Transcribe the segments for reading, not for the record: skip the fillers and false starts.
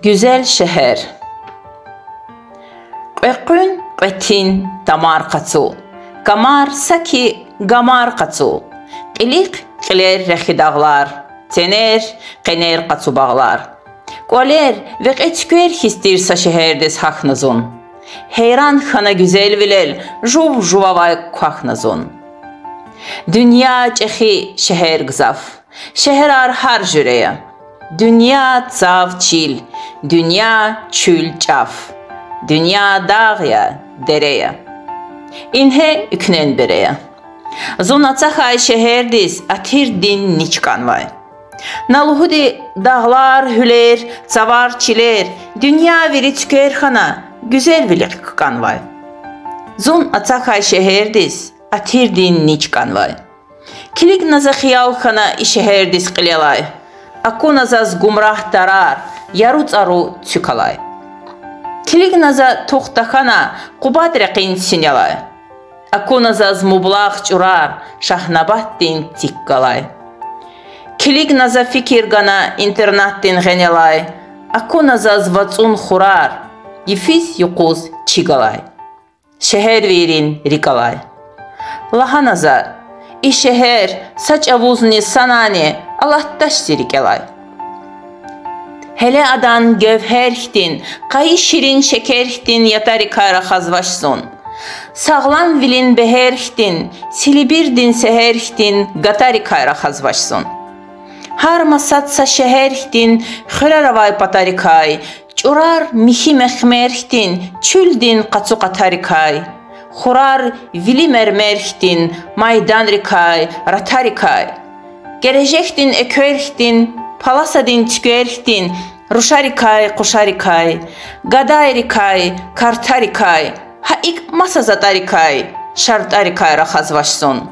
Güzel şehir. Qeqün qetin damar qaçu. Qamar saki qamar qaçu. Qiliq qiler rexi dağlar. Tener qener qaçu bağlar. Qoler ve qeçkür histirsa şehirdes haqnazun. Heyran xana güzel vilel juv juvavay qaxnazun. Dünya çexi şehir gzaf. Şehrar har jüreye. Dünya cav çil. Dünya çül çaf. Dünya dağya dereye. İnhe üknen bereye. Zonatsaxay şehirdiz atir din niçkanvay. Naluhudi dağlar hüler, cavar çiler. Dünya veri tüker xana güzel vilik kanvay. Zon atsaxay şehirdiz atir din niçkanvay. Kilik naza xiyal xana işehirdiz qilelay. Aku nazaz gumrah tarar, yaru caru tükalay. Kilik naza toxtaxana qubat reqin sinyalay. Aku nazaz mublağ çurar, şahnabat din tikkalay. Kilik naza fikir gana internat din genelay. Aku nazaz vatsun xurar, yifiz yuquz çigalay. Şehir verin rikalay. Laha nazar, şehir saç avuzni sanani Allah'taş sirikelay. Hele adan gövherhtin, qayı şirin şekerhtin yatari kara xazvaşsun. Sağlam vilin beherhtin, silibirdin seherhtin gatari kara xazvaşsun. Har masatsa şeherhtin, xıraravay patarikay, çurar mihi mehmerhtin, çüldin qaçu qatarikay. Xurar vili mermerhtin, maydan rikay, ratarikay. Gelecektin eköerhtin, palasadin tükerhtin, ruşarikay, kuşarikay, gadarikay, kartarikay, haik masazatarikay, şartarikay raxazvaşsun.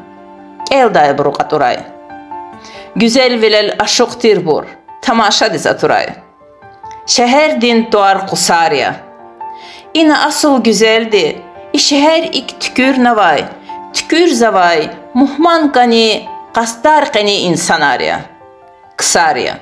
Elday buruqaturay. Güzel vilel aşuqtir bur, tamaşa dizaturay. Şeherdin tuar qusarya. İna asıl güzeldi, şehir ik tükür navay, tükür zavay, muhman qani, qastar qani insanarya. Qısarya.